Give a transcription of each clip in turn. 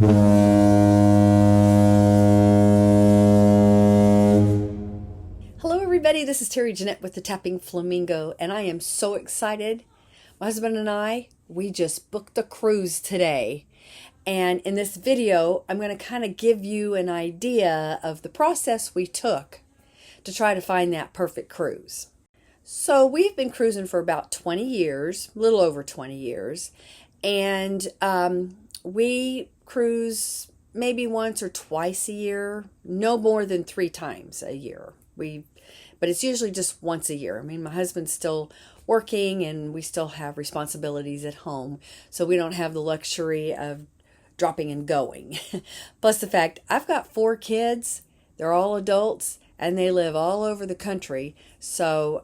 Hello everybody, this is Terry Jeanette with the Tapping Flamingo, and I am so excited. My husband and we just booked a cruise today. And in this video, I'm going to kind of give you an idea of the process we took to try to find that perfect cruise. So we've been cruising for about 20 years, a little over 20 years, and we cruise maybe once or twice a year, no more than 3 times a year. But it's usually just once a year. I mean, my husband's still working and we still have responsibilities at home, so we don't have the luxury of dropping and going. Plus the fact I've got 4 kids, they're all adults, and they live all over the country, so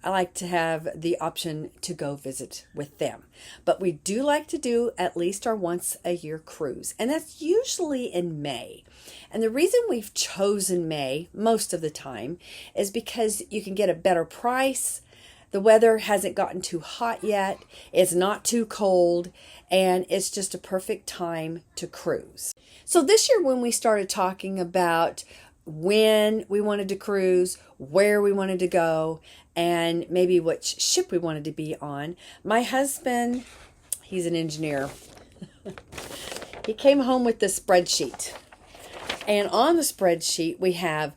I like to have the option to go visit with them. But we do like to do at least our once a year cruise, and that's usually in May. And the reason we've chosen May most of the time is because you can get a better price. The weather hasn't gotten too hot yet, it's not too cold, and it's just a perfect time to cruise. So this year when we started talking about when we wanted to cruise, where we wanted to go, and maybe which ship we wanted to be on, my husband, he's an engineer, he came home with this spreadsheet. And on the spreadsheet we have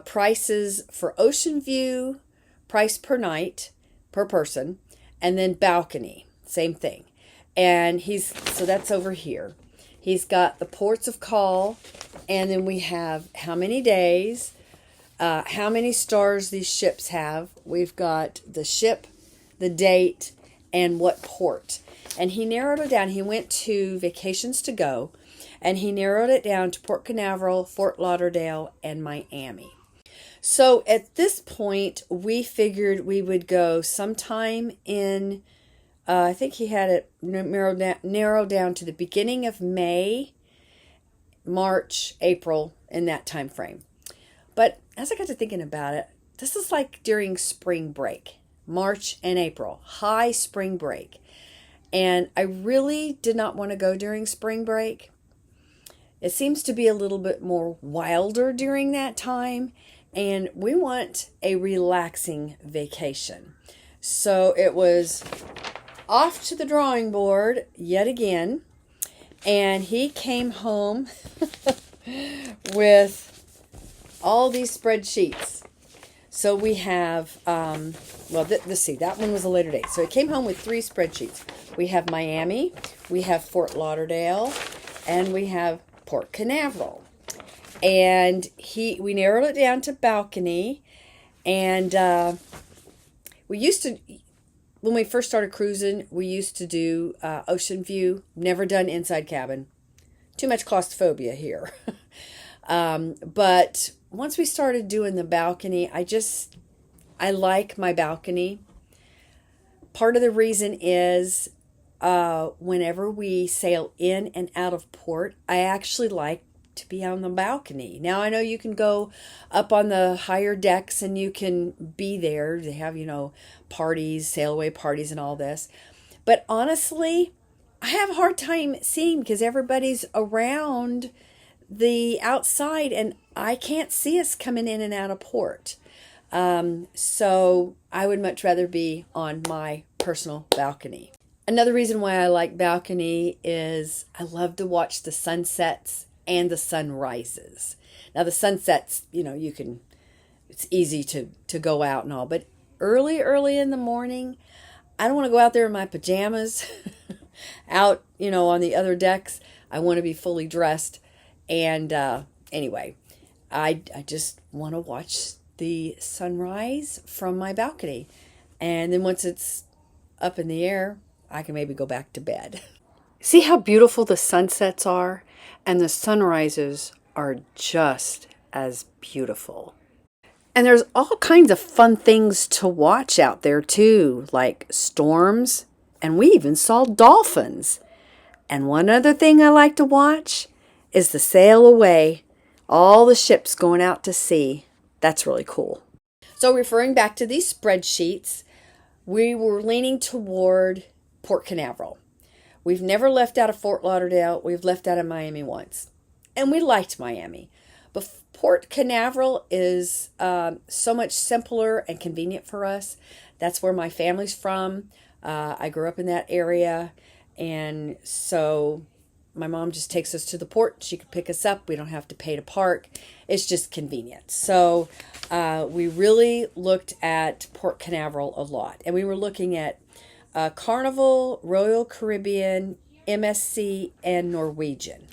prices for ocean view, price per night, per person, and then balcony, same thing. And so that's over here. He's got the ports of call, and then we have how many days, how many stars these ships have. We've got the ship, the date, and what port. And he narrowed it down. He went to Vacations to Go, and he narrowed it down to Port Canaveral, Fort Lauderdale, and Miami. So at this point, we figured we would go sometime in I think he had it narrowed down to the beginning of May, March, April, in that time frame. But as I got to thinking about it, this is like during spring break, March and April, high spring break. And I really did not want to go during spring break. It seems to be a little bit more wilder during that time, and we want a relaxing vacation. So it was off to the drawing board yet again, and he came home with all these spreadsheets. So we have, let's see, that one was a later date. So he came home with 3 spreadsheets. We have Miami, we have Fort Lauderdale, and we have Port Canaveral. And we narrowed it down to balcony, and we used to, when we first started cruising, we used to do ocean view. Never done inside cabin. Too much claustrophobia here. But once we started doing the balcony, I like my balcony. Part of the reason is whenever we sail in and out of port, I actually like to be on the balcony. Now I know you can go up on the higher decks and you can be there. They have, parties, sail away parties and all this. But honestly, I have a hard time seeing because everybody's around the outside and I can't see us coming in and out of port. So I would much rather be on my personal balcony. Another reason why I like balcony is I love to watch the sunsets and the sunrises. Now the sunsets, it's easy to go out and all, but early in the morning, I don't want to go out there in my pajamas out, on the other decks. I want to be fully dressed. And anyway, I just want to watch the sunrise from my balcony. And then once it's up in the air, I can maybe go back to bed. See how beautiful the sunsets are? And the sunrises are just as beautiful. And there's all kinds of fun things to watch out there too, like storms, and we even saw dolphins. And one other thing I like to watch is the sail away, all the ships going out to sea. That's really cool. So referring back to these spreadsheets, we were leaning toward Port Canaveral. We've never left out of Fort Lauderdale. We've left out of Miami once. And we liked Miami. But Port Canaveral is so much simpler and convenient for us. That's where my family's from. I grew up in that area. And so my mom just takes us to the port. She can pick us up. We don't have to pay to park. It's just convenient. So we really looked at Port Canaveral a lot. And we were looking at Carnival, Royal Caribbean, MSC, and Norwegian.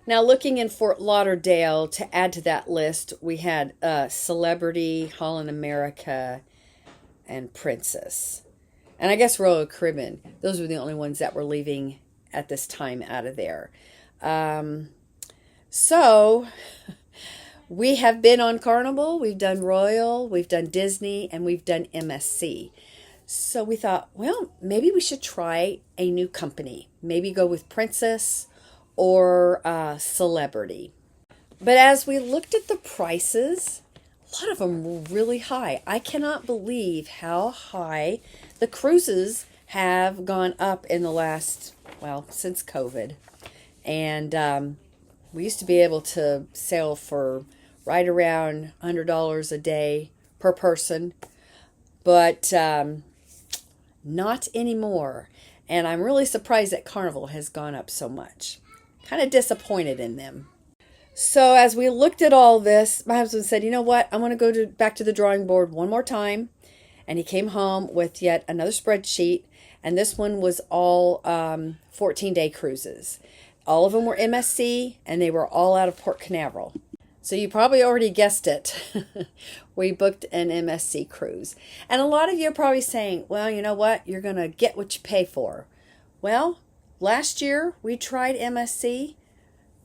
Now, looking in Fort Lauderdale, to add to that list, we had Celebrity, Holland America, and Princess. And I guess Royal Caribbean. Those were the only ones that were leaving at this time out of there. So we have been on Carnival, we've done Royal, we've done Disney, and we've done MSC. So we thought, well, maybe we should try a new company. Maybe go with Princess or Celebrity. But as we looked at the prices, a lot of them were really high. I cannot believe how high the cruises have gone up in the last, well, since COVID. And we used to be able to sail for right around $100 a day per person. But not anymore. And I'm really surprised that Carnival has gone up so much. Kind of disappointed in them. So as we looked at all this, my husband said, you know what? I want to go back to the drawing board one more time. And he came home with yet another spreadsheet. And this one was all 14-day cruises. All of them were MSC, and they were all out of Port Canaveral. So you probably already guessed it. We booked an MSC cruise. And a lot of you are probably saying, well, you know what? You're going to get what you pay for. Well, last year we tried MSC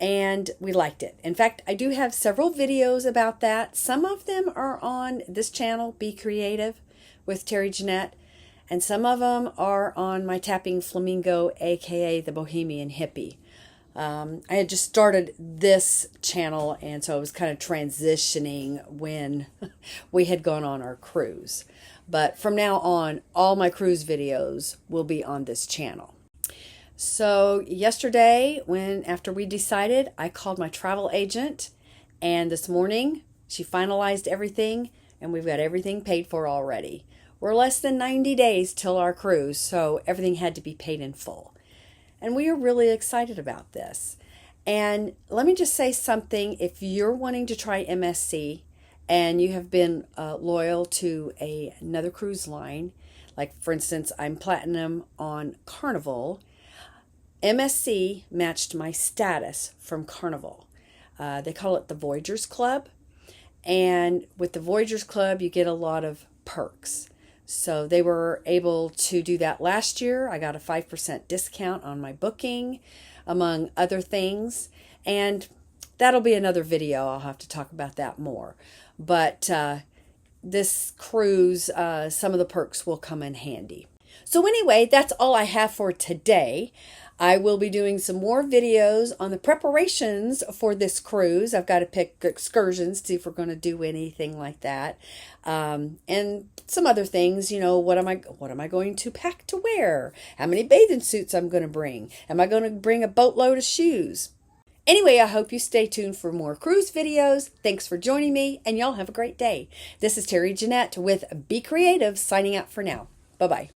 and we liked it. In fact, I do have several videos about that. Some of them are on this channel, Be Creative with Terry Jeanette. And some of them are on my Tappingflamingo, aka the Bohemian Hippie. I had just started this channel, and so I was kind of transitioning when we had gone on our cruise. But from now on, all my cruise videos will be on this channel. So yesterday, after we decided, I called my travel agent, and this morning she finalized everything, and we've got everything paid for already. We're less than 90 days till our cruise, so everything had to be paid in full. And we are really excited about this. And let me just say something. If you're wanting to try MSC and you have been loyal to another cruise line, like for instance, I'm Platinum on Carnival, MSC matched my status from Carnival. They call it the Voyagers Club. And with the Voyagers Club, you get a lot of perks. So they were able to do that last year. I got a 5% discount on my booking, among other things. And that'll be another video. I'll have to talk about that more. But this cruise, some of the perks will come in handy. So anyway, that's all I have for today. I will be doing some more videos on the preparations for this cruise. I've got to pick excursions to see if we're going to do anything like that. And some other things, you know, what am I going to pack to wear? How many bathing suits I'm going to bring? Am I going to bring a boatload of shoes? Anyway, I hope you stay tuned for more cruise videos. Thanks for joining me, and y'all have a great day. This is Terry Jeanette with Be Creative signing out for now. Bye-bye.